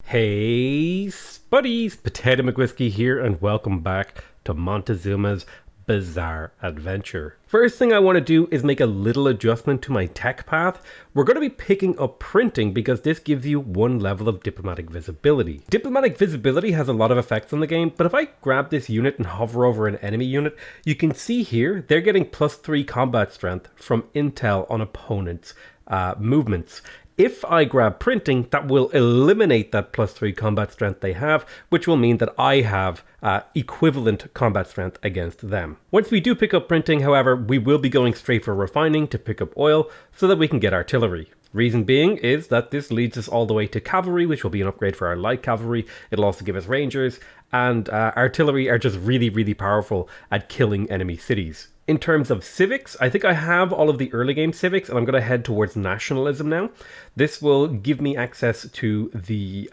Hey, Spuddies! Potato McWhiskey here, and welcome back to Montezuma's Bizarre Adventure. First thing I want to do is make a little adjustment to my tech path. We're going to be picking up printing because this gives you one level of diplomatic visibility. Diplomatic visibility has a lot of effects on the game, but if I grab this unit and hover over an enemy unit, you can see here they're getting +3 combat strength from intel on opponents' movements. If I grab printing, that will eliminate that +3 combat strength they have, which will mean that I have equivalent combat strength against them. Once we do pick up printing, however, we will be going straight for refining to pick up oil so that we can get artillery. Reason being is that this leads us all the way to cavalry, which will be an upgrade for our light cavalry. It'll also give us rangers, and artillery are just really powerful at killing enemy cities. In terms of civics, I think I have all of the early game civics, and I'm going to head towards nationalism now. This will give me access to the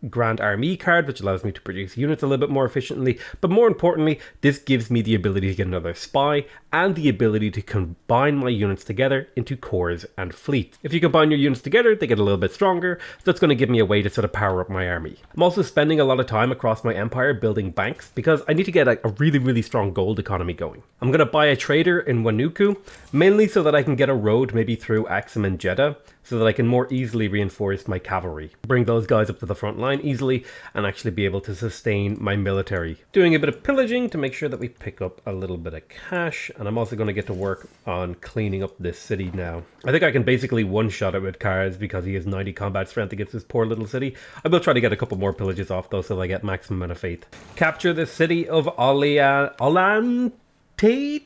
Grand Army card, which allows me to produce units a little bit more efficiently. But more importantly, this gives me the ability to get another spy and the ability to combine my units together into corps and fleets. If you combine your units together, they get a little bit stronger. So that's going to give me a way to sort of power up my army. I'm also spending a lot of time across my empire building banks because I need to get a really strong gold economy going. I'm going to buy a trader in Wanuku, mainly so that I can get a road maybe through Axum and Jeddah, so that I can more easily reinforce my cavalry. Bring those guys up to the front line easily and actually be able to sustain my military. Doing a bit of pillaging to make sure that we pick up a little bit of cash, and I'm also going to get to work on cleaning up this city now. I think I can basically one-shot it with cars because he has 90 combat strength against this poor little city. I will try to get a couple more pillages off though so that I get maximum amount of faith. Capture the city of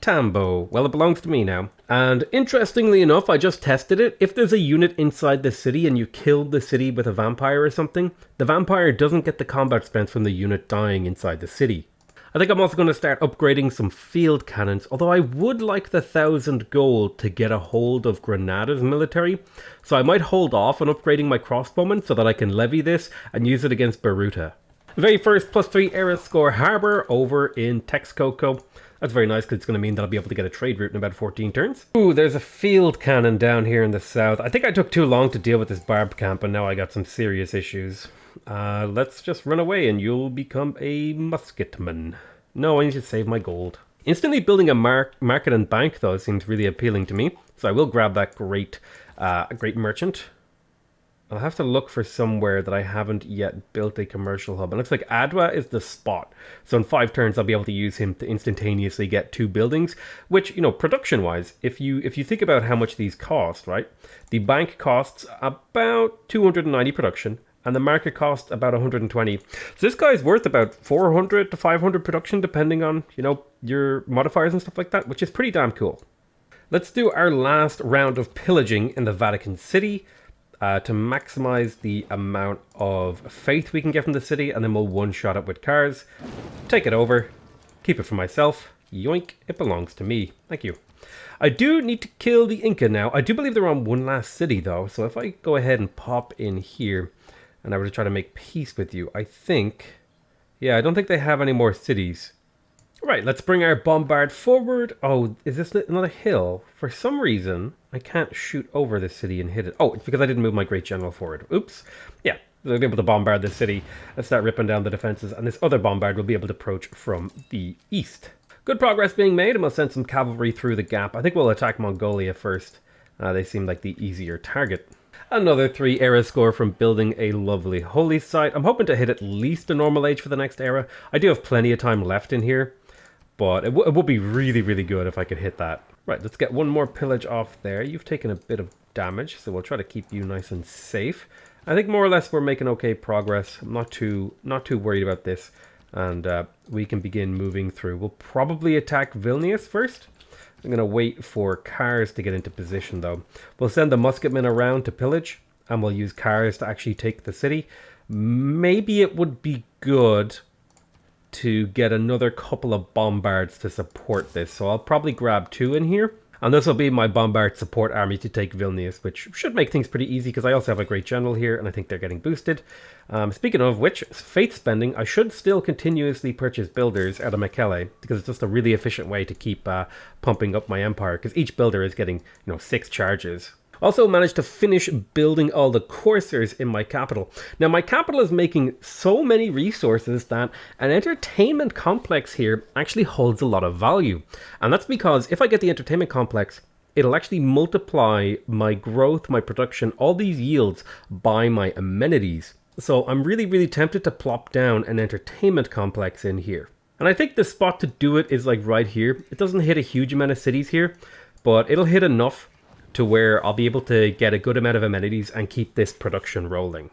Tambo. Well, it belongs to me now. And interestingly enough, I just tested it. If there's a unit inside the city and you killed the city with a vampire or something, the vampire doesn't get the combat strength from the unit dying inside the city. I think I'm also going to start upgrading some field cannons, although I would like the 1,000 gold to get a hold of Granada's military. So I might hold off on upgrading my crossbowmen so that I can levy this and use it against Baruta. The very first +3 era score harbor over in Texcoco. That's very nice because it's going to mean that I'll be able to get a trade route in about 14 turns. Ooh, there's a field cannon down here in the south. I think I took too long to deal with this barb camp and now I got some serious issues. Let's just run away and you'll become a musketman. No, I need to save my gold. Instantly building a market and bank though seems really appealing to me. So I will grab that great merchant. I'll have to look for somewhere that I haven't yet built a commercial hub. It looks like Adwa is the spot. So in 5 turns, I'll be able to use him to instantaneously get 2 buildings, which, you know, production-wise, if you think about how much these cost, right? The bank costs about 290 production, and the market costs about 120. So this guy's worth about 400 to 500 production, depending on, you know, your modifiers and stuff like that, which is pretty damn cool. Let's do our last round of pillaging in the Vatican City. To maximize the amount of faith we can get from the city, and then we'll one-shot it with cars. Take it over. Keep it for myself. Yoink, it belongs to me. Thank you. I do need to kill the Inca now. I do believe they're on one last city, though. So if I go ahead and pop in here, and I were to try to make peace with you, I think... Yeah, I don't think they have any more cities. Right, let's bring our Bombard forward. Oh, is this another hill? For some reason, I can't shoot over the city and hit it. Oh, it's because I didn't move my Great General forward. Oops. Yeah, they'll be able to bombard the city and start ripping down the defenses, and this other Bombard will be able to approach from the east. Good progress being made, and we'll send some cavalry through the gap. I think we'll attack Mongolia first. They seem like the easier target. Another 3 era score from building a lovely holy site. I'm hoping to hit at least a normal age for the next era. I do have plenty of time left in here. But it would be really good if I could hit that. Right, let's get one more pillage off there. You've taken a bit of damage, so we'll try to keep you nice and safe. I think more or less we're making okay progress. I'm not too worried about this. And we can begin moving through. We'll probably attack Vilnius first. I'm going to wait for cars to get into position, though. We'll send the musketmen around to pillage, and we'll use cars to actually take the city. Maybe it would be good to get another couple of Bombards to support this. So I'll probably grab 2 in here. And this will be my Bombard support army to take Vilnius, which should make things pretty easy because I also have a great general here and I think they're getting boosted. Speaking of which, faith spending, I should still continuously purchase builders out of Mekele because it's just a really efficient way to keep pumping up my empire because each builder is getting, you know, 6 charges. Also managed to finish building all the coursers in my capital. Now my capital is making so many resources that an entertainment complex here actually holds a lot of value. And that's because if I get the entertainment complex, it'll actually multiply my growth, my production, all these yields by my amenities. So I'm really tempted to plop down an entertainment complex in here. And I think the spot to do it is like right here. It doesn't hit a huge amount of cities here, but it'll hit enough to where I'll be able to get a good amount of amenities and keep this production rolling.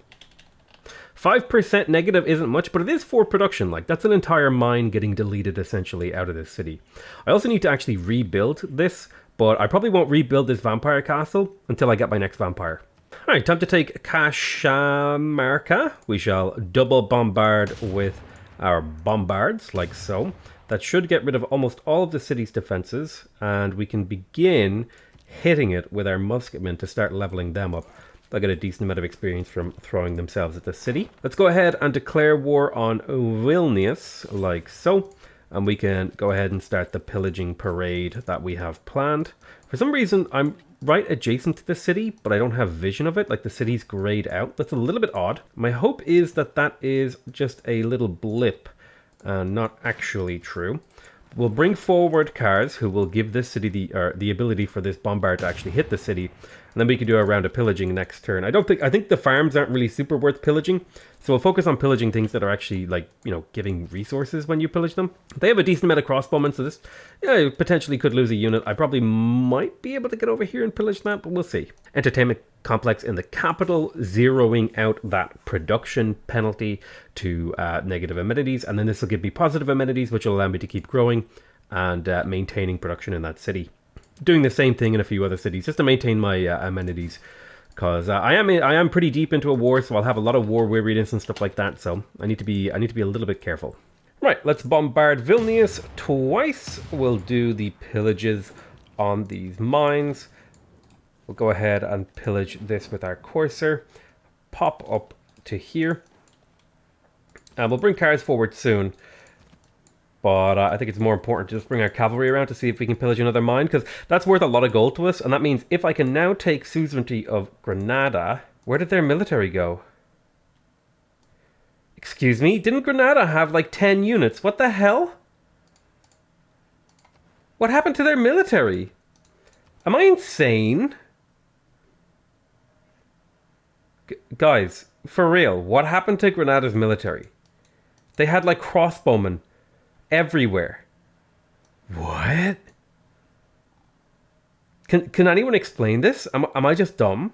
5% negative isn't much, but it is for production. Like, that's an entire mine getting deleted essentially out of this city. I also need to actually rebuild this, but I probably won't rebuild this vampire castle until I get my next vampire. Alright, time to take Cajamarca. We shall double bombard with our Bombards, like so. That should get rid of almost all of the city's defenses, and we can begin hitting it with our musketmen to start leveling them up. They'll get a decent amount of experience from throwing themselves at the city. Let's go ahead and declare war on Vilnius, like so. And we can go ahead and start the pillaging parade that we have planned. For some reason, I'm right adjacent to the city, but I don't have vision of it. Like, the city's grayed out. That's a little bit odd. My hope is that that is just a little blip, not actually true. We'll bring forward cars who will give this city the ability for this bombard to actually hit the city, and then we can do a round of pillaging next turn. I think the farms aren't really super worth pillaging, so we'll focus on pillaging things that are actually, like, you know, giving resources when you pillage them. They have a decent amount of crossbowmen, so this, yeah, potentially could lose a unit. I probably might be able to get over here and pillage that, but we'll see. Entertainment complex in the capital, zeroing out that production penalty to negative amenities, and then this will give me positive amenities, which will allow me to keep growing and maintaining production in that city. Doing the same thing in a few other cities, just to maintain my amenities, because I am pretty deep into a war, so I'll have a lot of war weariness and stuff like that. So I need to be a little bit careful. Right, let's bombard Vilnius twice. We'll do the pillages on these mines. We'll go ahead and pillage this with our courser. Pop up to here. And we'll bring cars forward soon. But I think it's more important to just bring our cavalry around to see if we can pillage another mine, because that's worth a lot of gold to us. And that means if I can now take suzerainty of Granada... Where did their military go? Excuse me? Didn't Granada have like 10 units? What the hell? What happened to their military? Am I insane? Guys, for real, what happened to Granada's military? They had like crossbowmen everywhere. What? Can anyone explain this? Am I just dumb?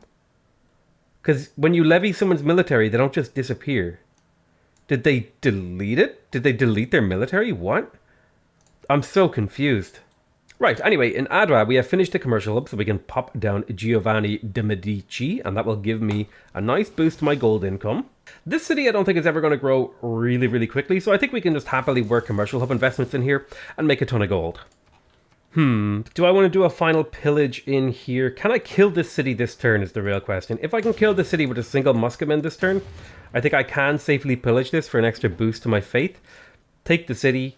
Because when you levy someone's military, they don't just disappear. Did they delete it? Did they delete their military? What? I'm so confused. Right, anyway, in Adra, we have finished the commercial hub, so we can pop down Giovanni de Medici, and that will give me a nice boost to my gold income. This city I don't think is ever going to grow really quickly, so I think we can just happily work commercial hub investments in here and make a ton of gold. Do I want to do a final pillage in here? Can I kill this city this turn is the real question. If I can kill the city with a single musketman this turn, I think I can safely pillage this for an extra boost to my faith. Take the city,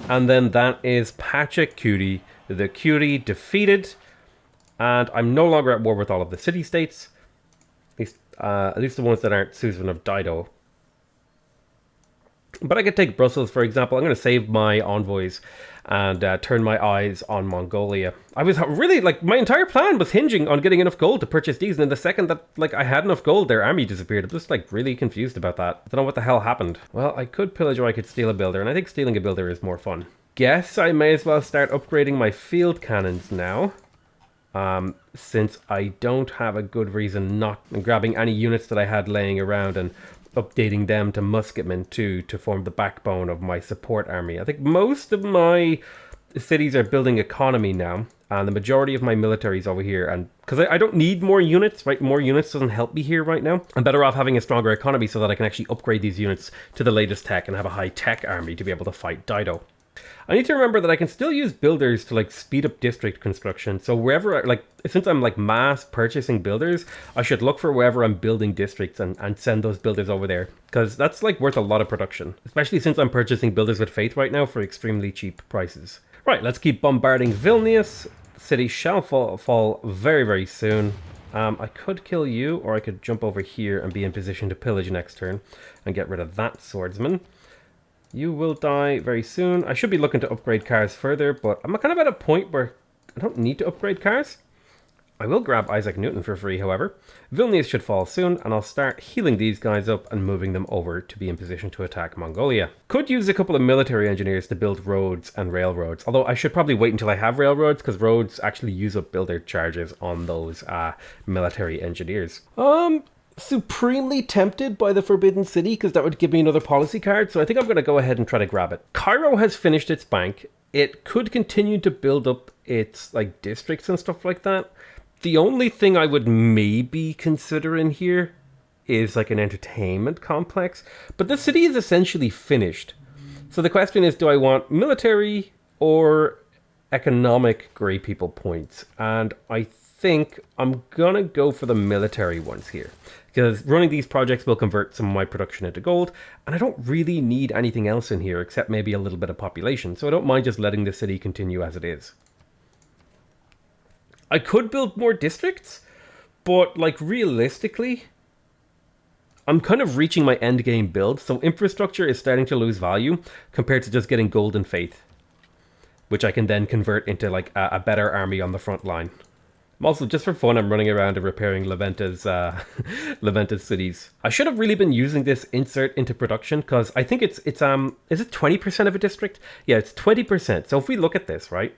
and then that is Pachacuti. The Curie defeated, and I'm no longer at war with all of the city-states, at least the ones that aren't suzerain of Dido. But I could take Brussels, for example. I'm going to save my envoys and turn my eyes on Mongolia. I was really, like, my entire plan was hinging on getting enough gold to purchase these, and then the second that, like, I had enough gold, their army disappeared. I'm just, like, really confused about that. I don't know what the hell happened. Well, I could pillage or I could steal a builder, and I think stealing a builder is more fun. Guess I may as well start upgrading my field cannons now, since I don't have a good reason not grabbing any units that I had laying around and updating them to musketmen too, to form the backbone of my support army. I think most of my cities are building economy now, and the majority of my military is over here, and because I don't need more units, right? More units doesn't help me here right now. I'm better off having a stronger economy so that I can actually upgrade these units to the latest tech and have a high-tech army to be able to fight Dido. I need to remember that I can still use builders to, like, speed up district construction. So wherever, like, since I'm, like, mass purchasing builders, I should look for wherever I'm building districts and send those builders over there. Because that's, like, worth a lot of production. Especially since I'm purchasing builders with faith right now for extremely cheap prices. Right, let's keep bombarding Vilnius. The city shall fall very soon. I could kill you, or I could jump over here and be in position to pillage next turn and get rid of that swordsman. You will die very soon. I should be looking to upgrade cars further, but I'm kind of at a point where I don't need to upgrade cars. I will grab Isaac Newton for free, however. Vilnius should fall soon, and I'll start healing these guys up and moving them over to be in position to attack Mongolia. Could use a couple of military engineers to build roads and railroads, although I should probably wait until I have railroads, because roads actually use up builder charges on those military engineers. Supremely tempted by the Forbidden City, because that would give me another policy card, so I think I'm going to go ahead and try to grab it. Cairo has finished its bank. It could continue to build up its like districts and stuff like that. The only thing I would maybe consider in here is like an entertainment complex, but the city is essentially finished. So the question is, do I want military or economic grey people points? And I think I'm gonna go for the military ones here, because running these projects will convert some of my production into gold, and I don't really need anything else in here except maybe a little bit of population, so I don't mind just letting the city continue as it is. I could build more districts, but like realistically, I'm kind of reaching my end game build, so infrastructure is starting to lose value compared to just getting gold and faith, which I can then convert into like a better army on the front line. Also, just for fun, I'm running around and repairing Leventa's cities. I should have really been using this insert into production, because I think it's is it 20% of a district? Yeah, it's 20%. So if we look at this, right,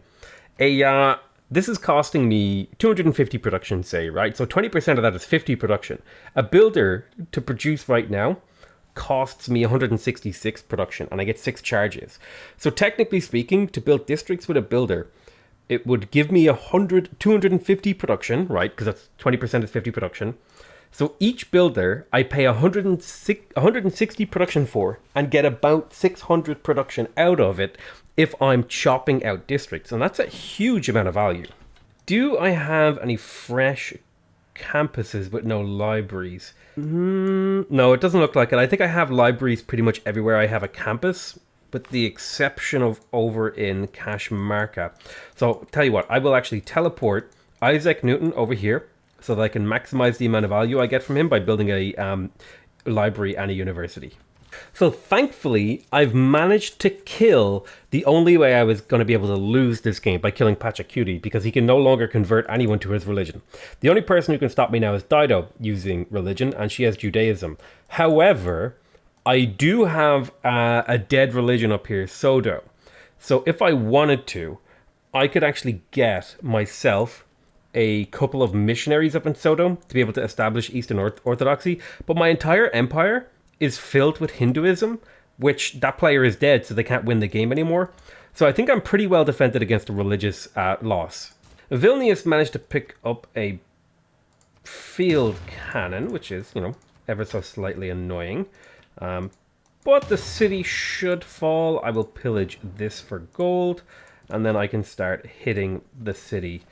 this is costing me 250 production, say, right? So 20% of that is 50 production. A builder to produce right now costs me 166 production, and I get 6 charges. So technically speaking, to build districts with a builder, it would give me 250 production, right? Because that's 20% is 50 production. So each builder I pay 160 production for and get about 600 production out of it if I'm chopping out districts. And that's a huge amount of value. Do I have any fresh campuses with no libraries? No, it doesn't look like it. I think I have libraries pretty much everywhere I have a campus, with the exception of over in Kashmarka. So tell you what, I will actually teleport Isaac Newton over here so that I can maximize the amount of value I get from him by building a library and a university. So thankfully, I've managed to kill the only way I was going to be able to lose this game, by killing Pachacuti, because he can no longer convert anyone to his religion. The only person who can stop me now is Dido, using religion, and she has Judaism. However, I do have a dead religion up here, Sodo. So if I wanted to, I could actually get myself a couple of missionaries up in Sodo to be able to establish Eastern Orthodoxy, but my entire empire is filled with Hinduism, which that player is dead, so they can't win the game anymore. So I think I'm pretty well defended against a religious loss. Vilnius managed to pick up a field cannon, which is, ever so slightly annoying. But the city should fall. I will pillage this for gold, and then I can start hitting the city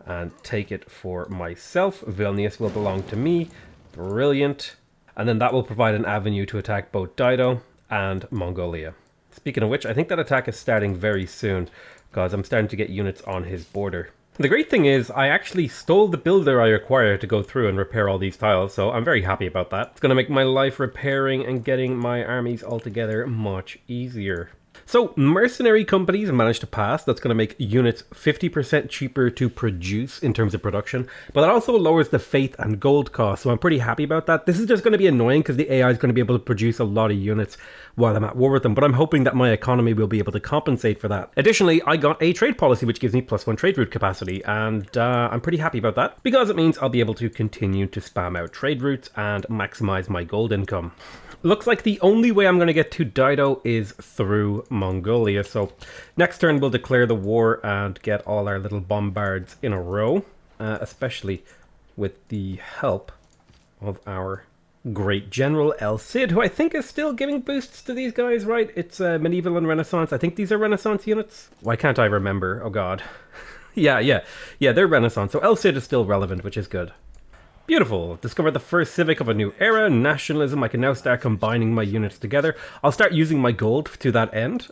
and take it for myself. Vilnius will belong to me. Brilliant. And then that will provide an avenue to attack both Dido and Mongolia. Speaking of which, I think that attack is starting very soon, because I'm starting to get units on his border. The great thing is, I actually stole the builder I require to go through and repair all these tiles, so I'm very happy about that. It's going to make my life repairing and getting my armies all together much easier. So, mercenary companies managed to pass. That's going to make units 50% cheaper to produce in terms of production, but that also lowers the faith and gold cost, so I'm pretty happy about that. This is just going to be annoying because the AI is going to be able to produce a lot of units while I'm at war with them, but I'm hoping that my economy will be able to compensate for that. Additionally, I got a trade policy which gives me +1 trade route capacity, and I'm pretty happy about that because it means I'll be able to continue to spam out trade routes and maximize my gold income. Looks like the only way I'm going to get to Dido is through Mongolia, so next turn we'll declare the war and get all our little bombards in a row, especially with the help of our great general El Cid, who I think is still giving boosts to these guys, right? It's medieval and Renaissance. I think these are Renaissance units. Why can't I remember? Oh god. yeah, they're Renaissance, so El Cid is still relevant, which is good. Beautiful. Discovered the first civic of a new era, nationalism. I can now start combining my units together. I'll start using my gold to that end.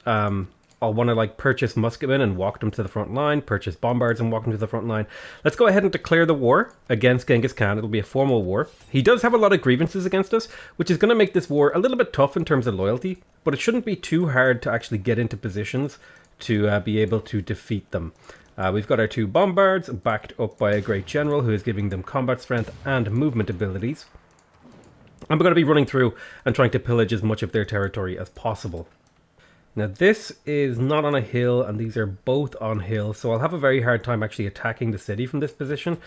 I'll want to like purchase musketmen and walk them to the front line, purchase bombards and walk them to the front line. Let's go ahead and declare the war against Genghis Khan. It'll be a formal war. He does have a lot of grievances against us, which is going to make this war a little bit tough in terms of loyalty, but it shouldn't be too hard to actually get into positions to be able to defeat them. We've got our 2 bombards backed up by a great general who is giving them combat strength and movement abilities. I'm going to be running through and trying to pillage as much of their territory as possible. Now this is not on a hill and these are both on hills, so I'll have a very hard time actually attacking the city from this position.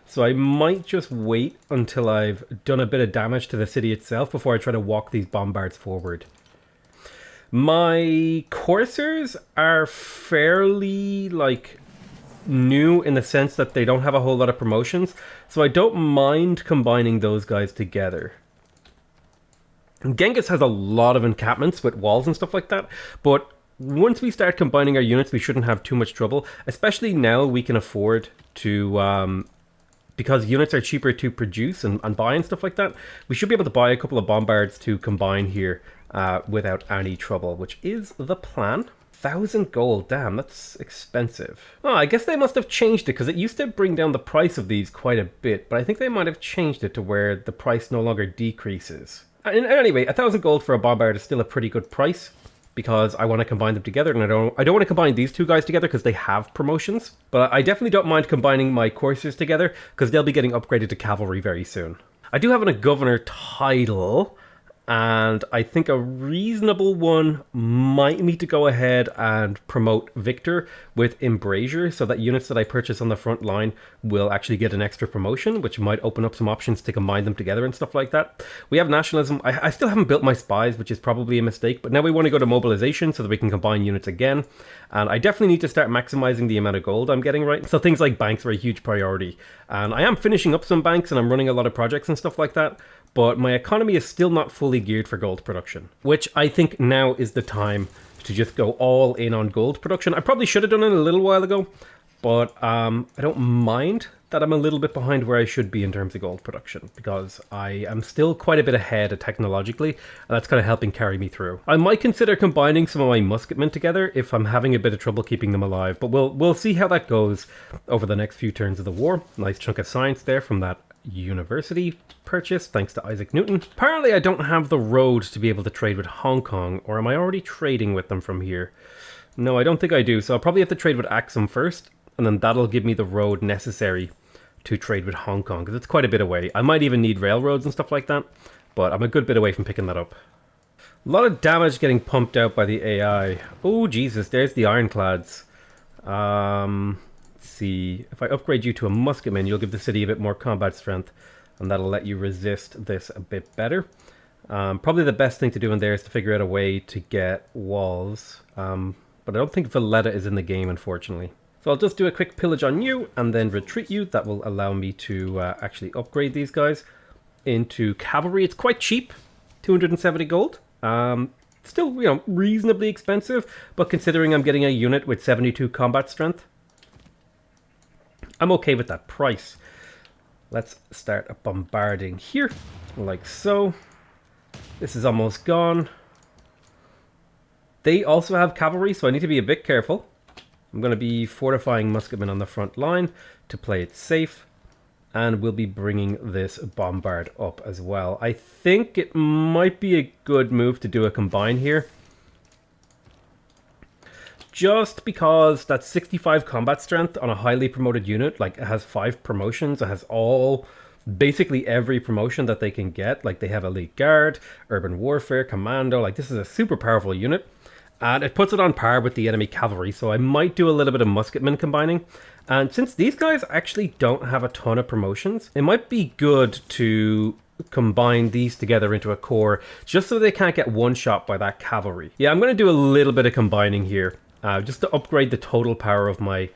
So I might just wait until I've done a bit of damage to the city itself before I try to walk these bombards forward. My coursers are fairly like new in the sense that they don't have a whole lot of promotions, so I don't mind combining those guys together. Genghis has a lot of encampments with walls and stuff like that, but once we start combining our units, we shouldn't have too much trouble, especially now we can afford to, because units are cheaper to produce and buy and stuff like that, we should be able to buy a couple of bombards to combine here without any trouble, which is the plan. 1,000 gold, damn, that's expensive. Oh, I guess they must have changed it, because it used to bring down the price of these quite a bit, but I think they might have changed it to where the price no longer decreases. Anyway, 1,000 gold for a bombard is still a pretty good price, because I want to combine them together, and I don't want to combine these 2 guys together because they have promotions, but I definitely don't mind combining my coursers together, because they'll be getting upgraded to cavalry very soon. I do have a governor title, and I think a reasonable one might need to go ahead and promote Victor with Embrasure, so that units that I purchase on the front line will actually get an extra promotion, which might open up some options to combine them together and stuff like that. We have nationalism. I still haven't built my spies, which is probably a mistake, but now we want to go to mobilization so that we can combine units again. And I definitely need to start maximizing the amount of gold I'm getting, right? So things like banks are a huge priority. And I am finishing up some banks and I'm running a lot of projects and stuff like that, but my economy is still not fully geared for gold production, which I think now is the time to just go all in on gold production. I probably should have done it a little while ago, but I don't mind that I'm a little bit behind where I should be in terms of gold production, because I am still quite a bit ahead technologically, and that's kind of helping carry me through. I might consider combining some of my musketmen together if I'm having a bit of trouble keeping them alive, but we'll see how that goes over the next few turns of the war. Nice chunk of science there from that university purchase, thanks to Isaac Newton. Apparently I don't have the road to be able to trade with Hong Kong, or am I already trading with them from here? No, I don't think I do, so I'll probably have to trade with Axum first, and then that'll give me the road necessary to trade with Hong Kong, because it's quite a bit away. I might even need railroads and stuff like that, but I'm a good bit away from picking that up. A lot of damage getting pumped out by the AI. Oh Jesus, there's the ironclads. Let's see, if I upgrade you to a musketman, you'll give the city a bit more combat strength, and that'll let you resist this a bit better. Probably the best thing to do in there is to figure out a way to get walls, but I don't think Valletta is in the game, unfortunately. So I'll just do a quick pillage on you and then retreat you. That will allow me to actually upgrade these guys into cavalry. It's quite cheap, 270 gold. Still, you know, reasonably expensive, but considering I'm getting a unit with 72 combat strength, I'm okay with that price. Let's start bombarding here, like so. This is almost gone. They also have cavalry, so I need to be a bit careful. I'm going to be fortifying musketmen on the front line to play it safe. And we'll be bringing this bombard up as well. I think it might be a good move to do a combine here. Just because that's 65 combat strength on a highly promoted unit. Like, it has 5 promotions. It has basically every promotion that they can get. Like, they have Elite Guard, Urban Warfare, Commando. Like, this is a super powerful unit. And it puts it on par with the enemy cavalry, so I might do a little bit of musketmen combining. And since these guys actually don't have a ton of promotions, it might be good to combine these together into a core, just so they can't get one shot by that cavalry. Yeah, I'm going to do a little bit of combining here, just to upgrade the total power of my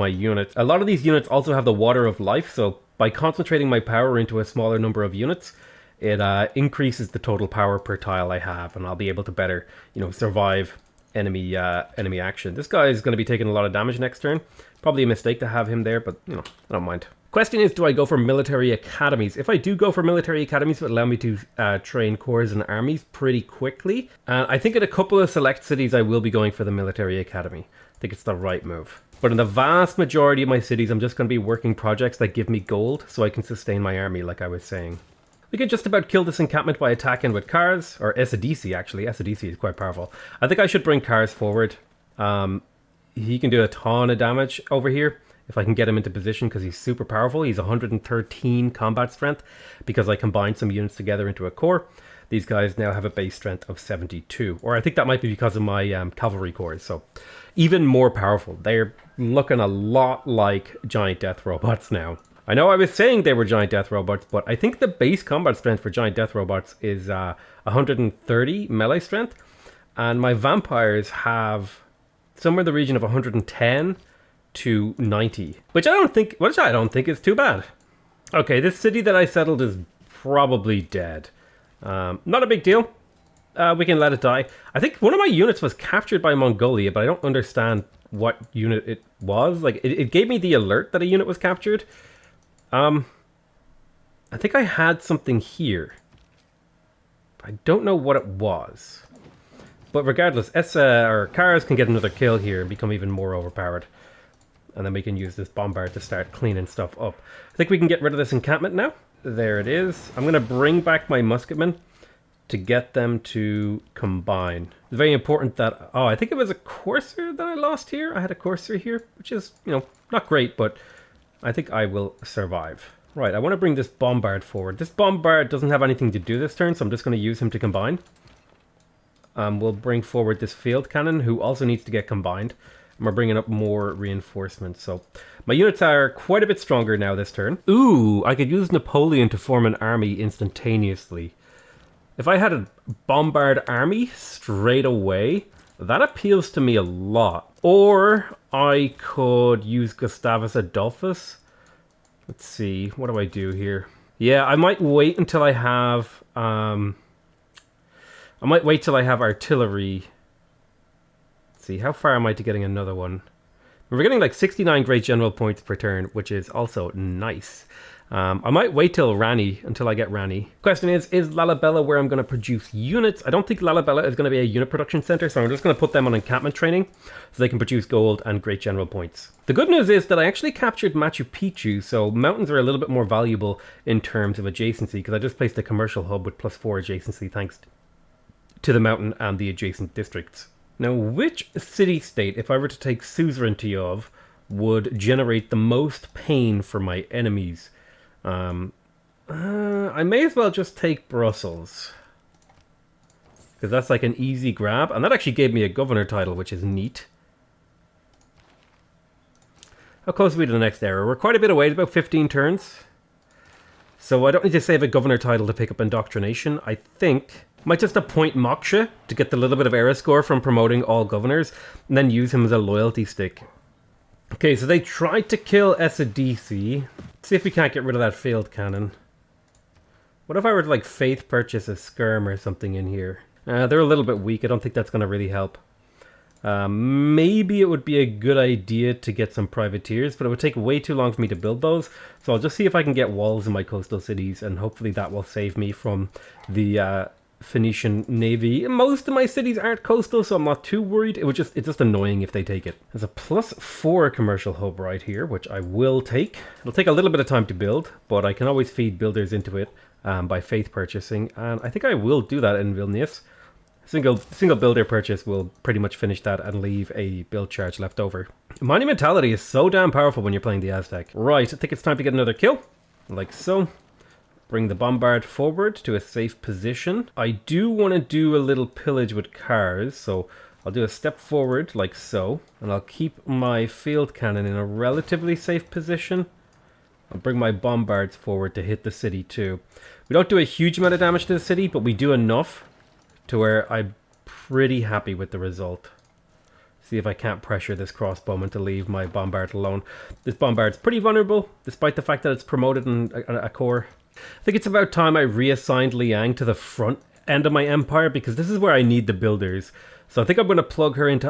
units. A lot of these units also have the Water of Life, so by concentrating my power into a smaller number of units, it increases the total power per tile I have, and I'll be able to better, you know, survive enemy action. This guy is going to be taking a lot of damage next turn. Probably a mistake to have him there, but, you know, I don't mind. Question is, do I go for military academies? If I do go for military academies, it would allow me to train corps and armies pretty quickly. I think in a couple of select cities, I will be going for the military academy. I think it's the right move. But in the vast majority of my cities, I'm just going to be working projects that give me gold so I can sustain my army, like I was saying. We can just about kill this encampment by attacking with cars, or SADC actually. SADC is quite powerful. I think I should bring cars forward. He can do a ton of damage over here if I can get him into position because he's super powerful. He's 113 combat strength because I combined some units together into a corps. These guys now have a base strength of 72, or I think that might be because of my cavalry corps. So even more powerful. They're looking a lot like giant death robots now. I know I was saying they were giant death robots, but I think the base combat strength for giant death robots is 130 melee strength, and my vampires have somewhere in the region of 110 to 90, which I don't think is too bad. Okay, this city that I settled is probably dead. Not a big deal. We can let it die. I think one of my units was captured by Mongolia, but I don't understand what unit it was. Like, it gave me the alert that a unit was captured. I think I had something here. I don't know what it was. But regardless, or cars can get another kill here and become even more overpowered. And then we can use this bombard to start cleaning stuff up. I think we can get rid of this encampment now. There it is. I'm going to bring back my musketmen to get them to combine. It's very important that... Oh, I think it was a courser that I lost here. I had a courser here, which is, you know, not great, but I think I will survive. Right, I want to bring this bombard forward. This bombard doesn't have anything to do this turn, so I'm just going to use him to combine. We'll bring forward this field cannon, who also needs to get combined. And we're bringing up more reinforcements. So my units are quite a bit stronger now this turn. Ooh, I could use Napoleon to form an army instantaneously. If I had a bombard army straight away, that appeals to me a lot. Or I could use Gustavus Adolphus. Let's see, what do I do here? Yeah, I might wait until I have... artillery. Let's see, how far am I to getting another one? We're getting like 69 great general points per turn, which is also nice. I might wait till Rani, until I get Rani. Question is Lalabella where I'm going to produce units? I don't think Lalabella is going to be a unit production center, so I'm just going to put them on encampment training so they can produce gold and great general points. The good news is that I actually captured Machu Picchu, so mountains are a little bit more valuable in terms of adjacency, because I just placed a commercial hub with +4 adjacency thanks to the mountain and the adjacent districts. Now, which city-state, if I were to take suzerainty of, would generate the most pain for my enemies? I may as well just take Brussels, because that's like an easy grab, and that actually gave me a governor title, which is neat. How close are we to the next era? We're quite a bit away, about 15 turns. So I don't need to save a governor title to pick up indoctrination. I think I might just appoint Moksha to get the little bit of era score from promoting all governors, and then use him as a loyalty stick. Okay, so they tried to kill SADC. Let's see if we can't get rid of that field cannon. What if I were to, like, faith purchase a skirm or something in here? They're a little bit weak. I don't think that's going to really help. Maybe it would be a good idea to get some privateers, but it would take way too long for me to build those. So I'll just see if I can get walls in my coastal cities, and hopefully that will save me from the Phoenician navy. Most of my cities aren't coastal, so I'm not too worried. It's just annoying if they take it. There's a +4 commercial hub right here, which I will take. It'll take a little bit of time to build, but I can always feed builders into it by faith purchasing, and I think I will do that in Vilnius. Single builder purchase will pretty much finish that and leave a build charge left over. Monumentality is so damn powerful when you're playing the Aztec. Right, I think it's time to get another kill, like so. Bring the bombard forward to a safe position. I do want to do a little pillage with cars, so I'll do a step forward like so, and I'll keep my field cannon in a relatively safe position. I'll bring my bombards forward to hit the city too. We don't do a huge amount of damage to the city, but we do enough to where I'm pretty happy with the result. See if I can't pressure this crossbowman to leave my bombard alone. This bombard's pretty vulnerable, despite the fact that it's promoted in a core. I think it's about time I reassigned Liang to the front end of my empire, because this is where I need the builders. So I think I'm going to plug her into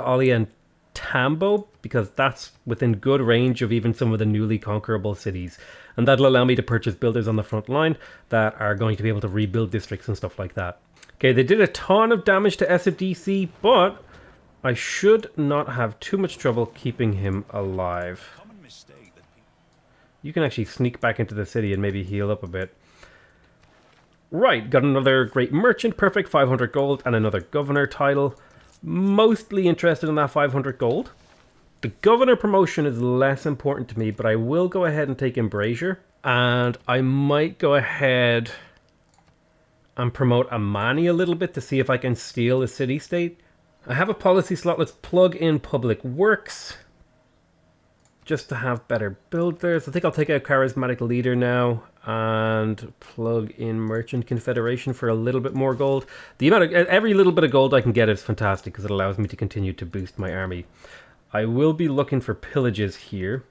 Tambo, because that's within good range of even some of the newly conquerable cities. And that'll allow me to purchase builders on the front line that are going to be able to rebuild districts and stuff like that. Okay, they did a ton of damage to SFDC, but I should not have too much trouble keeping him alive. You can actually sneak back into the city and maybe heal up a bit. Right, got another great merchant, perfect, 500 gold, and another governor title. Mostly interested in that 500 gold. The governor promotion is less important to me, but I will go ahead and take Embrasure. And I might go ahead and promote Amani a little bit to see if I can steal a city-state. I have a policy slot. Let's plug in Public Works just to have better builders. I think I'll take out Charismatic Leader now and plug in Merchant Confederation for a little bit more gold. The amount of every little bit of gold I can get is fantastic because it allows me to continue to boost my army. I will be looking for pillages here.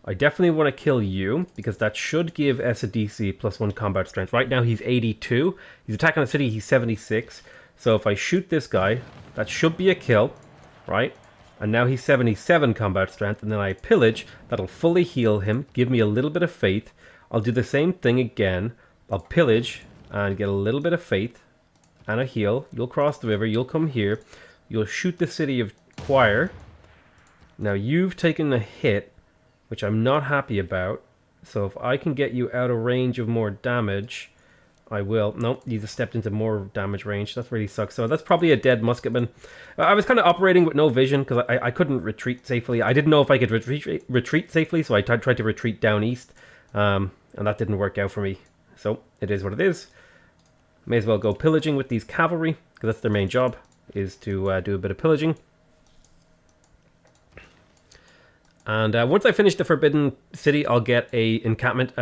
I definitely want to kill you because that should give SADC +1 combat strength. Right now he's 82. He's attacking the city, he's 76. So if I shoot this guy, that should be a kill, right? And now he's 77 combat strength, and then I pillage. That'll fully heal him, give me a little bit of faith. I'll do the same thing again. I'll pillage and get a little bit of faith and a heal. You'll cross the river, you'll come here. You'll shoot the city of Choir. Now you've taken a hit, which I'm not happy about. So if I can get you out of range of more damage, I will. Nope, you just stepped into more damage range. That really sucks. So that's probably a dead musketman. I was kind of operating with no vision because I couldn't retreat safely. I didn't know if I could retreat safely, so I tried to retreat down east. And that didn't work out for me. So it is what it is. May as well go pillaging with these cavalry because that's their main job, is to do a bit of pillaging. And once I finish the Forbidden City, I'll get a encampment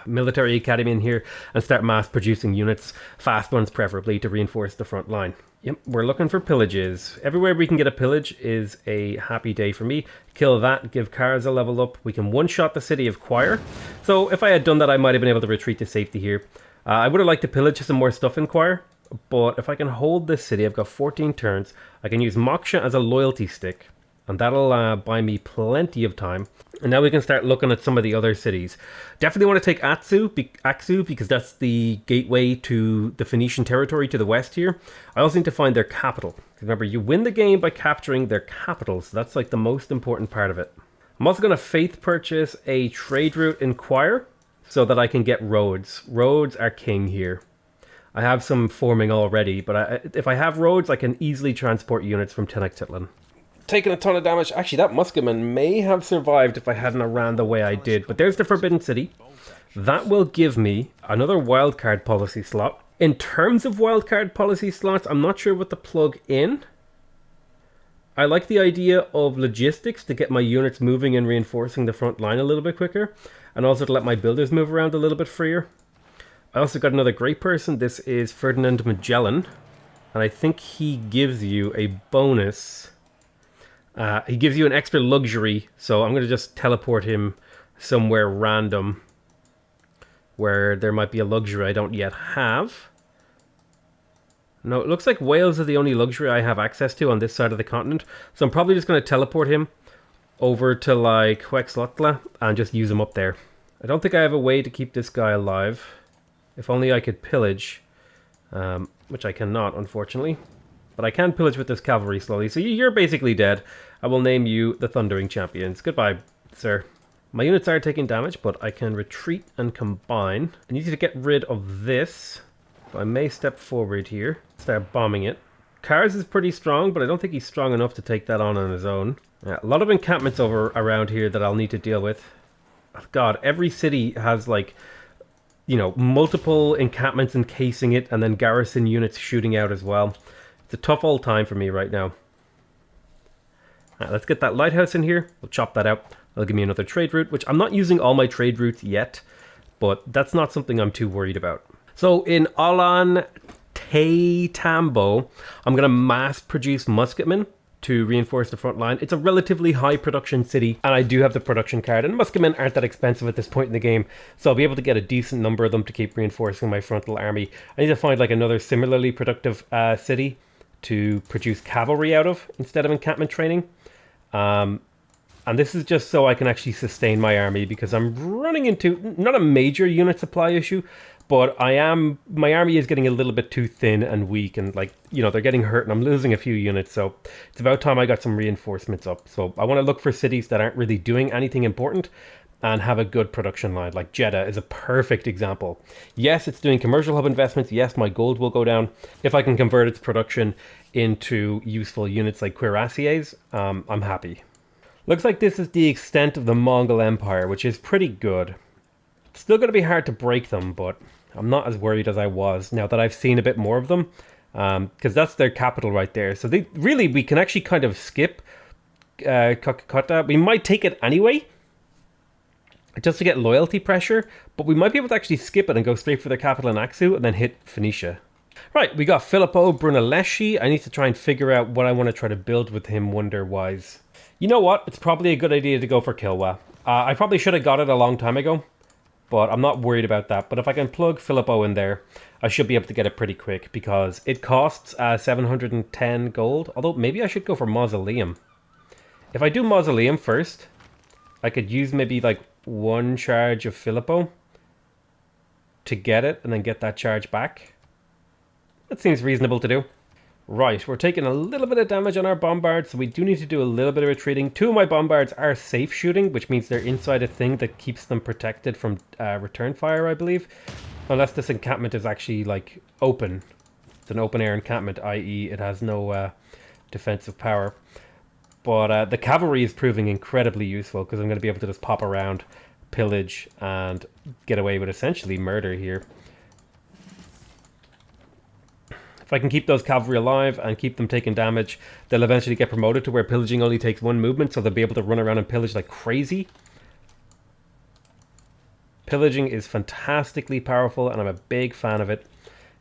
military academy in here and start mass producing units, fast ones preferably, to reinforce the front line. Yep, we're looking for pillages. Everywhere we can get a pillage is a happy day for me. Kill that, give Kars a level up. We can one-shot the city of Choir. So if I had done that, I might have been able to retreat to safety here. I would have liked to pillage some more stuff in Choir, but if I can hold this city, I've got 14 turns. I can use Moksha as a loyalty stick, and that'll buy me plenty of time. And now we can start looking at some of the other cities. Definitely want to take Aksu because that's the gateway to the Phoenician territory to the west here. I also need to find their capital. Remember, you win the game by capturing their capital, so that's like the most important part of it. I'm also going to faith purchase a trade route in Choir so that I can get roads. Roads are king here. I have some forming already, but if I have roads, I can easily transport units from Tenochtitlan. Taking a ton of damage. Actually, that musketman may have survived if I hadn't ran the way I did. But there's the Forbidden City. That will give me another wildcard policy slot. In terms of wildcard policy slots, I'm not sure what to plug in. I like the idea of logistics to get my units moving and reinforcing the front line a little bit quicker. And also to let my builders move around a little bit freer. I also got another great person. This is Ferdinand Magellan. And I think he gives you a bonus. He gives you an extra luxury, so I'm going to just teleport him somewhere random where there might be a luxury I don't yet have. No, it looks like Wales is the only luxury I have access to on this side of the continent, so I'm probably just going to teleport him over to like Huexlotla and just use him up there. I don't think I have a way to keep this guy alive. If only I could pillage, which I cannot, unfortunately. But I can pillage with this cavalry slowly. So you're basically dead. I will name you the Thundering Champions. Goodbye, sir. My units are taking damage, but I can retreat and combine. I need to get rid of this. So I may step forward here. Start bombing it. Kars is pretty strong, but I don't think he's strong enough to take that on his own. A lot of encampments around here that I'll need to deal with. God, every city has like, you know, multiple encampments encasing it and then garrison units shooting out as well. It's a tough old time for me right now. Right, let's get that lighthouse in here. We'll chop that out. That'll give me another trade route, which I'm not using all my trade routes yet, but that's not something I'm too worried about. So in Alan Tambo, I'm going to mass produce musketmen to reinforce the front line. It's a relatively high production city, and I do have the production card, and musketmen aren't that expensive at this point in the game, so I'll be able to get a decent number of them to keep reinforcing my frontal army. I need to find like another similarly productive city to produce cavalry out of instead of encampment training. And this is just so I can actually sustain my army, because I'm running into not a major unit supply issue, but my army is getting a little bit too thin and weak, and like, you know, they're getting hurt and I'm losing a few units. So it's about time I got some reinforcements up. So I want to look for cities that aren't really doing anything important and have a good production line. Like Jeddah is a perfect example. Yes, it's doing commercial hub investments. Yes, my gold will go down. If I can convert its production into useful units like cuirassiers, I'm happy. Looks like this is the extent of the Mongol Empire, which is pretty good. It's still going to be hard to break them, but I'm not as worried as I was now that I've seen a bit more of them, because that's their capital right there. So we can actually kind of skip Kakakota. We might take it anyway, just to get loyalty pressure, but we might be able to actually skip it and go straight for their capital in Aksu and then hit Phoenicia. Right, we got Filippo Brunelleschi. I need to try and figure out what I want to try to build with him wonder-wise. You know what? It's probably a good idea to go for Kilwa. I probably should have got it a long time ago, but I'm not worried about that. But if I can plug Filippo in there, I should be able to get it pretty quick, because it costs 710 gold. Although maybe I should go for Mausoleum. If I do Mausoleum first, I could use maybe like one charge of Filippo to get it and then get that charge back. That seems reasonable to do. Right, we're taking a little bit of damage on our Bombards, so we do need to do a little bit of retreating. 2 of my Bombards are safe shooting, which means they're inside a thing that keeps them protected from return fire, I believe. Unless this encampment is actually, like, open. It's an open-air encampment, i.e. it has no defensive power. But the cavalry is proving incredibly useful, because I'm going to be able to just pop around, pillage, and get away with essentially murder here. If I can keep those cavalry alive and keep them taking damage, they'll eventually get promoted to where pillaging only takes 1 movement, so they'll be able to run around and pillage like crazy. Pillaging is fantastically powerful, and I'm a big fan of it.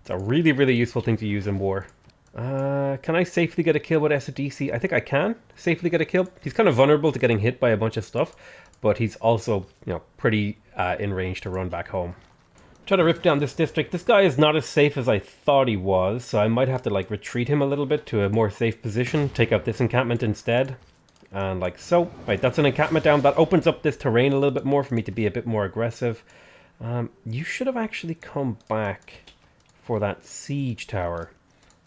It's a really, really useful thing to use in war. Can I safely get a kill with SDC? I think I can safely get a kill. He's kind of vulnerable to getting hit by a bunch of stuff, but he's also, you know, pretty in range to run back home. Try to rip down this district. This guy is not as safe as I thought he was, so I might have to like retreat him a little bit to a more safe position. Take out this encampment instead. And like so. Right, that's an encampment down. That opens up this terrain a little bit more for me to be a bit more aggressive. You should have actually come back for that siege tower.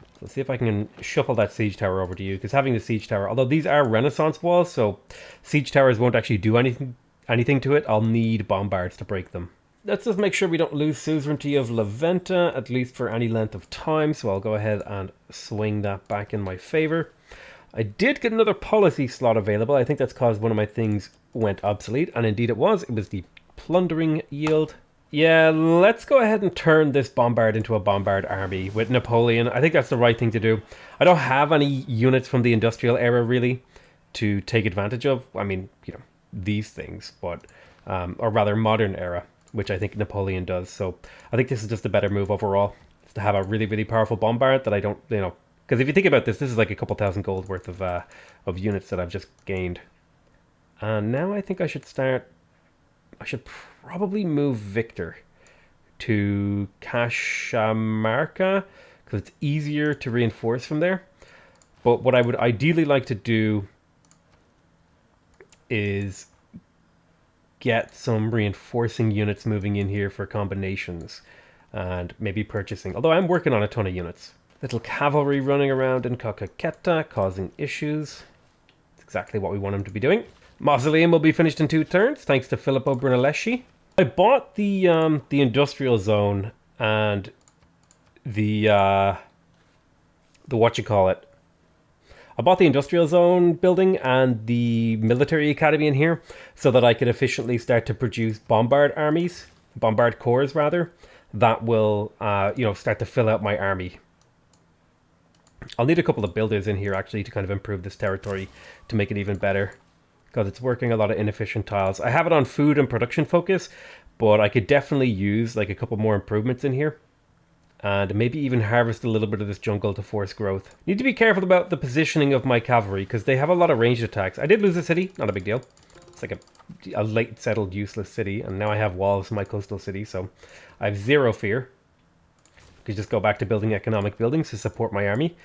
So let's see if I can shuffle that siege tower over to you, because having the siege tower, although these are Renaissance walls, so siege towers won't actually do anything to it. I'll need Bombards to break them. Let's just make sure we don't lose suzerainty of Laventa, at least for any length of time. So I'll go ahead and swing that back in my favor. I did get another policy slot available. I think that's because one of my things went obsolete. And indeed it was. It was the plundering yield. Yeah, let's go ahead and turn this Bombard into a Bombard army with Napoleon. I think that's the right thing to do. I don't have any units from the industrial era, really, to take advantage of. I mean, you know, these things, but or rather modern era, which I think Napoleon does. So I think this is just a better move overall, is to have a really, really powerful Bombard that I don't, you know, because if you think about this, this is like a couple thousand gold worth of units that I've just gained. And now I think I should probably move Victor to Cajamarca, because it's easier to reinforce from there. But what I would ideally like to do is get some reinforcing units moving in here for combinations and maybe purchasing, although I'm working on a ton of units. Little cavalry running around in Kakaketa causing issues. It's exactly what we want him to be doing. Mausoleum will be finished in 2 turns thanks to Filippo Brunelleschi. I bought the industrial zone and the whatchamacallit. I bought the industrial zone building and the military academy in here so that I could efficiently start to produce Bombard armies, Bombard corps rather, that will you know, start to fill out my army. I'll need a couple of builders in here actually to kind of improve this territory to make it even better, because it's working a lot of inefficient tiles. I have it on food and production focus, but I could definitely use like a couple more improvements in here. And maybe even harvest a little bit of this jungle to force growth. Need to be careful about the positioning of my cavalry, because they have a lot of ranged attacks. I did lose a city, not a big deal. It's like a late settled useless city, and now I have walls in my coastal city, so I have 0 fear. I could just go back to building economic buildings to support my army.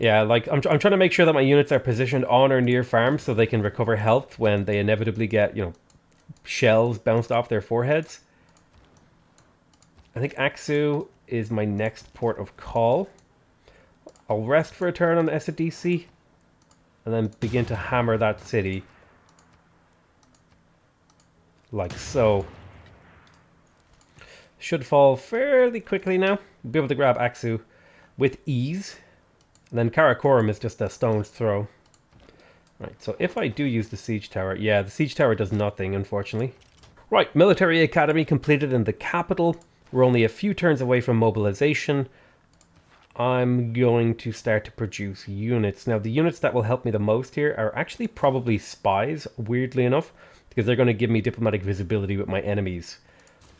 Yeah, like I'm trying to make sure that my units are positioned on or near farms so they can recover health when they inevitably get, shells bounced off their foreheads. I think Aksu is my next port of call. I'll rest for a turn on SDC and then begin to hammer that city. Like so. Should fall fairly quickly now. We'll be able to grab Aksu with ease. And then Karakorum is just a stone's throw. Right, so if I do use the siege tower, yeah, the siege tower does nothing, unfortunately. Right, military academy completed in the capital. We're only a few turns away from mobilization. I'm going to start to produce units. Now, the units that will help me the most here are actually probably spies, weirdly enough, because they're going to give me diplomatic visibility with my enemies.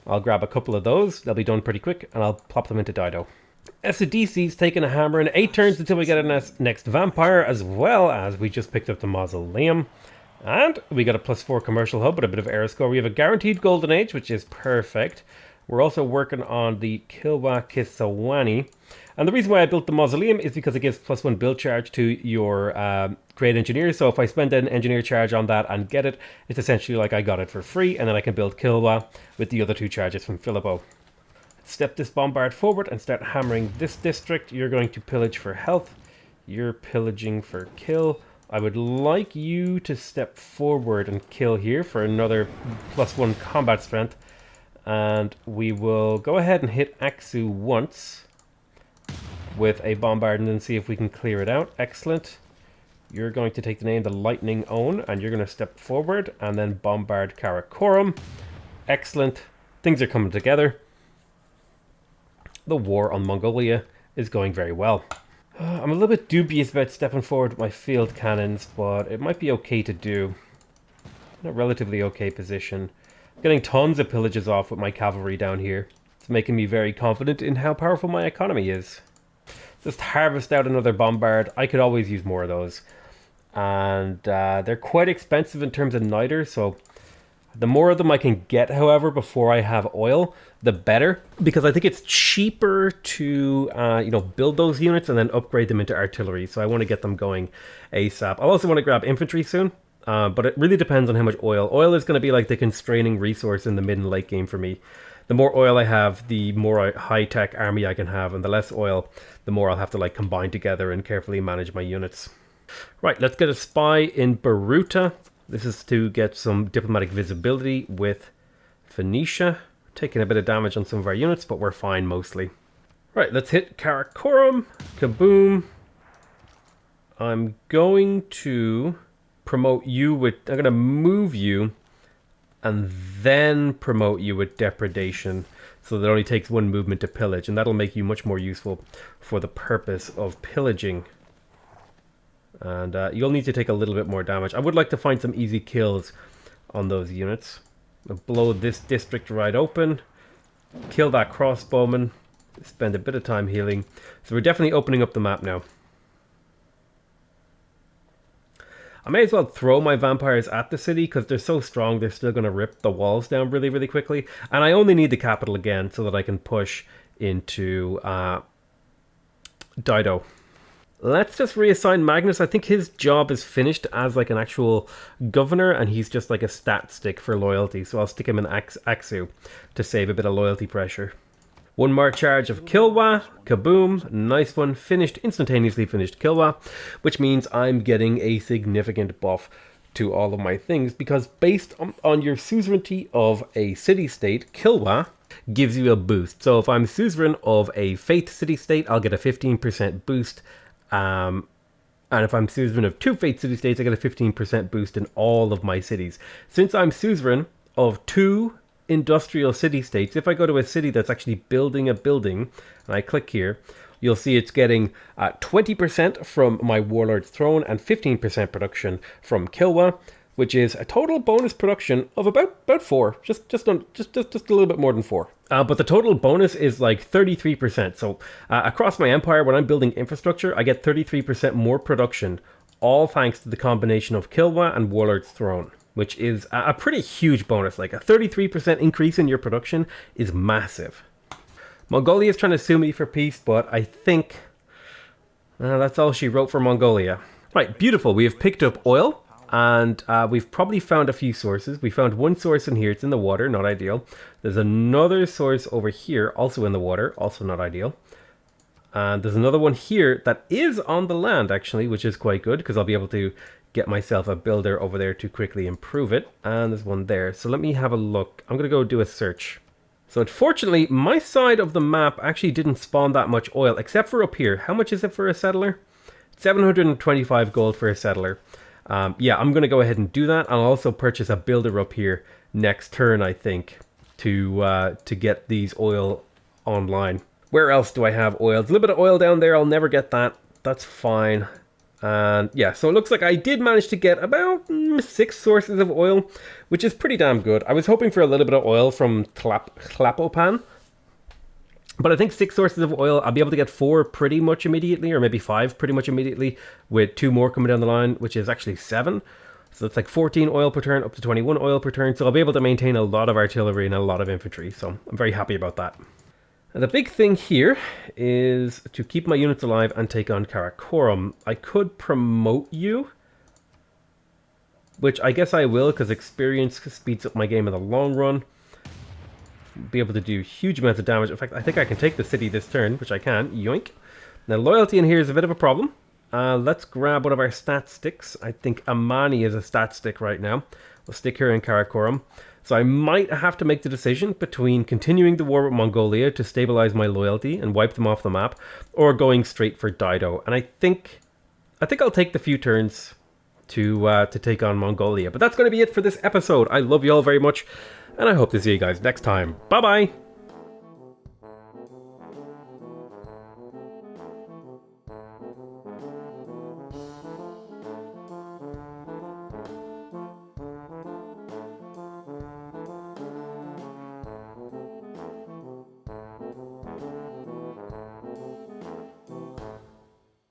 I'll grab a couple of those. They'll be done pretty quick, and I'll plop them into Dido. SDC's taking a hammer in 8 turns until we get a next vampire, as well as we just picked up the mausoleum. And we got a +4 commercial hub with a bit of air score. We have a guaranteed golden age, which is perfect. We're also working on the Kilwa Kisawani. And the reason why I built the mausoleum is because it gives +1 build charge to your great engineer. So if I spend an engineer charge on that and get it, it's essentially like I got it for free. And then I can build Kilwa with the other 2 charges from Philippo. Step this bombard forward and start hammering this district. You're going to pillage for health. You're pillaging for kill. I would like you to step forward and kill here for another +1 combat strength. And we will go ahead and hit Aksu once with a bombard and then see if we can clear it out. Excellent. You're going to take the name the Lightning Own and you're going to step forward and then bombard Karakorum. Excellent. Things are coming together. The war on Mongolia is going very well. I'm a little bit dubious about stepping forward with my field cannons, but it might be okay to do. In a relatively okay position. I'm getting tons of pillages off with my cavalry down here. It's making me very confident in how powerful my economy is. Just harvest out another bombard. I could always use more of those. And they're quite expensive in terms of niter, so the more of them I can get, however, before I have oil, the better. Because I think it's cheaper to, build those units and then upgrade them into artillery. So I want to get them going ASAP. I'll also want to grab infantry soon. But it really depends on how much oil. Oil is going to be like the constraining resource in the mid and late game for me. The more oil I have, the more high-tech army I can have. And the less oil, the more I'll have to combine together and carefully manage my units. Right, let's get a spy in Baruta. This is to get some diplomatic visibility with Phoenicia. Taking a bit of damage on some of our units, but we're fine mostly. Right, let's hit Karakorum. Kaboom. I'm going to promote you with... I'm going to move you and then promote you with depredation. So that it only takes 1 movement to pillage. And that'll make you much more useful for the purpose of pillaging. And you'll need to take a little bit more damage. I would like to find some easy kills on those units. I'll blow this district right open. Kill that crossbowman. Spend a bit of time healing. So we're definitely opening up the map now. I may as well throw my vampires at the city because they're so strong they're still going to rip the walls down really, really quickly. And I only need the capital again so that I can push into Dido. Let's just reassign Magnus. I think his job is finished as an actual governor and he's just like a stat stick for loyalty. So I'll stick him in Aksu to save a bit of loyalty pressure. 1 more charge of Kilwa. Kaboom. Nice one. Finished. Instantaneously finished Kilwa. Which means I'm getting a significant buff to all of my things. Because based on your suzerainty of a city-state, Kilwa gives you a boost. So if I'm suzerain of a faith city-state, I'll get a 15% boost. And if I'm suzerain of 2 faith city-states, I get a 15% boost in all of my cities. Since I'm suzerain of 2 industrial city-states, if I go to a city that's actually building a building, and I click here, you'll see it's getting 20% from my Warlord's Throne and 15% production from Kilwa, which is a total bonus production of about 4, just a little bit more than 4. But the total bonus is 33%. So across my empire, when I'm building infrastructure, I get 33% more production, all thanks to the combination of Kilwa and Warlord's Throne, which is a pretty huge bonus. A 33% increase in your production is massive. Mongolia is trying to sue me for peace, but I think That's all she wrote for Mongolia. Right, beautiful. We have picked up oil, and we've probably found a few sources. We found one source in here. It's in the water, not ideal. There's another source over here, also in the water, also not ideal. And there's another one here that is on the land, actually, which is quite good, because I'll be able to get myself a builder over there to quickly improve it. And there's one there. So let me have a look. I'm going to go do a search. So unfortunately, my side of the map actually didn't spawn that much oil, except for up here. How much is it for a settler? 725 gold for a settler. Yeah, I'm going to go ahead and do that. I'll also purchase a builder up here next turn, I think, to get these oil online. Where else do I have oil? There's a little bit of oil down there. I'll never get that. That's fine. And yeah, so it looks like I did manage to get about 6 sources of oil, which is pretty damn good. I was hoping for a little bit of oil from Tlapopan, but I think 6 sources of oil, I'll be able to get 4 pretty much immediately, or maybe 5 pretty much immediately, with 2 more coming down the line, which is actually 7. So it's like 14 oil per turn, up to 21 oil per turn. So I'll be able to maintain a lot of artillery and a lot of infantry. So I'm very happy about that. And the big thing here is to keep my units alive and take on Karakorum. I could promote you, which I guess I will, because experience speeds up my game in the long run. Be able to do huge amounts of damage. In fact, I think I can take the city this turn, which I can. Yoink. Now, loyalty in here is a bit of a problem. Let's grab one of our stat sticks. I think Amani is a stat stick right now. We'll stick her in Karakorum. So I might have to make the decision between continuing the war with Mongolia to stabilize my loyalty and wipe them off the map, or going straight for Dido. And I think I'll take the few turns to take on Mongolia. But that's going to be it for this episode. I love you all very much, and I hope to see you guys next time. Bye-bye!